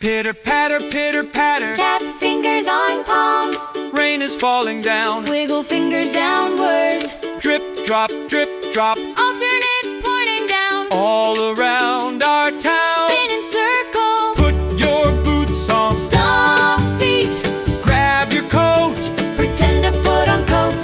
Pitter patter, pitter patter. Tap fingers on palms. Rain is falling down. Wiggle fingers downward. Drip, drop, drip, drop. Alternate pointing down. All around our town. Spin in circle. Put your boots on. Stomp feet. Grab your coat. Pretend to put on coat.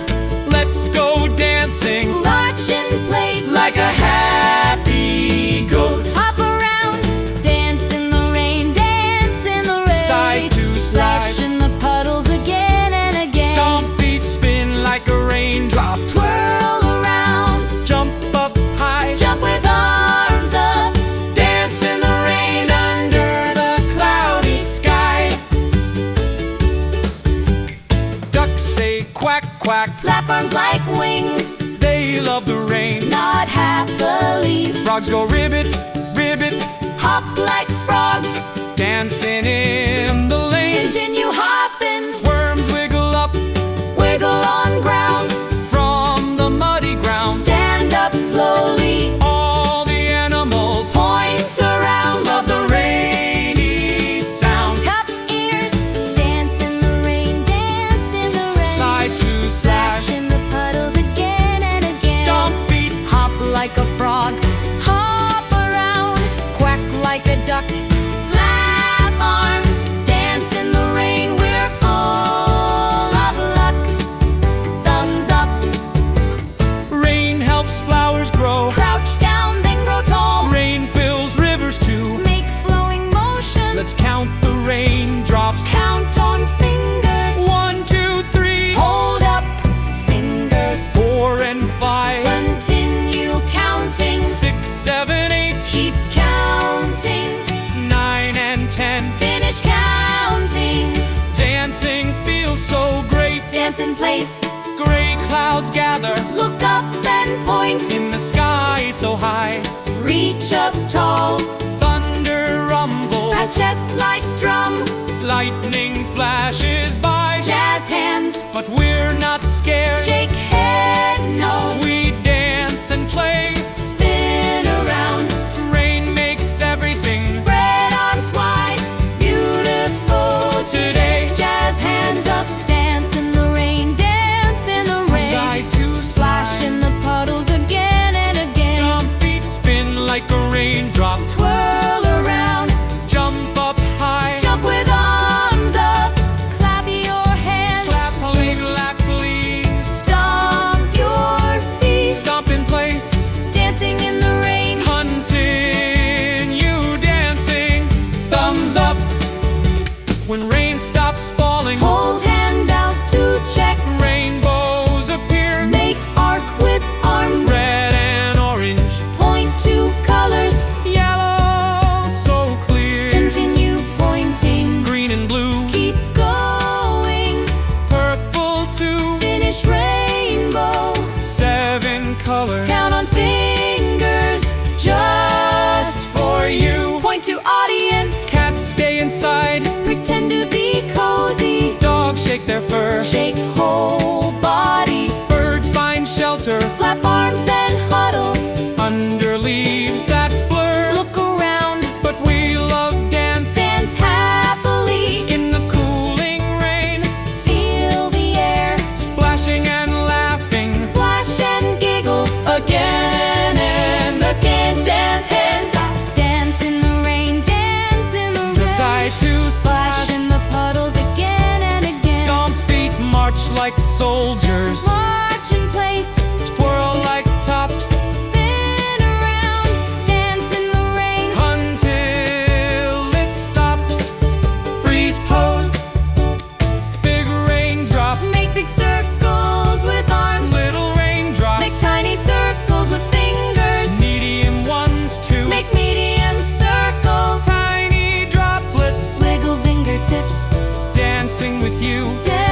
Let's go dancing. March in place Like a happy goat. Hop around. Dance in the rain. Dance in the rain. Side to Splash side. in the puddles again and again. Stomp feet spin like a raindrop. Twirl around. Jump up high. Jump with arms up. Dance in the rain under the cloudy sky. Ducks say quack, quack. Flap arms like wings. They love the rain. Nod happily. Frogs go ribbit, ribbit. Hop like frogs. Dancing in the lane. Continue hopping. Worms wiggle up Wiggle on ground. from the muddy ground. Stand up slowly. All the animals Point around. love the rainy sound. Cup ears. Dance in the rain. Dance in the rain. Side to Splash side. in the puddles again and again. Stomp feet. Hop like a frog. Hop around. Quack like a duck. Flap arms. Dance in the rain. We're full of luck. Thumbs up. Rain helps flowers grow. Crouch down, then grow tall. Rain fills rivers too. Make flowing motion. Let's count the raindrops. Count on fingers. 1, 2, 3. Hold up fingers. 4 and 5. Continue counting. 6, 7, 8. Keep counting. 9 and 10. Finish counting. Dancing feels so great. Dance in place. Gray clouds gather Look up and point. in the sky so high. Reach up tall. Thunder rumble. A chest like drum. Lightning flashes by. Jazz hands. But we're not scared. Shake head no. We dance and play. Spin around. Rain makes everything Spread arms wide. Beautiful today. Jazz hands up. Dance in the rain. Dance in the rain. side to Splash side. in the puddles again and again. Stomp feet spin like a raindrop. Twirl around. Jump up high. Jump with arms up. Clap your hands. Clap, clap, please. Stomp your feet. Stomp in place. Dancing in the rain. Continue dancing. Thumbs up when rain stops falling. Hold hand out to check. Rainbows appear. Make arc with arms. Red and orange. Point to colors. Yellow, so clear. Continue pointing. Green and blue. Keep going. Purple too. Finish rainbow. 7 colors. Count on fingers. Just for you. Point to audience. Cats stay inside. Pretend to be cozy. Dogs shake their fur. Shake whole body. Birds find shelter Flap arms, then huddle. under leaves that blur. Look around. But we love dance Dance happily. in the cooling rain. Feel the air. Splashing and laughing Splash and giggle. Again and again. Jazz hands. Dance in the rain. Dance in the rain. side to Splash side. in the puddles again and again. Stomp feet march like soldiers. March in place. Twirl like tops Spin around. Dance in the rain. until it stops. Freeze pose. Big raindrop. Make big circles with arms. Little raindrops. Make tiny circles with fingers. Medium ones too. Make medium circles. Tiny droplets Wiggle fingertips. dancing with you. Dance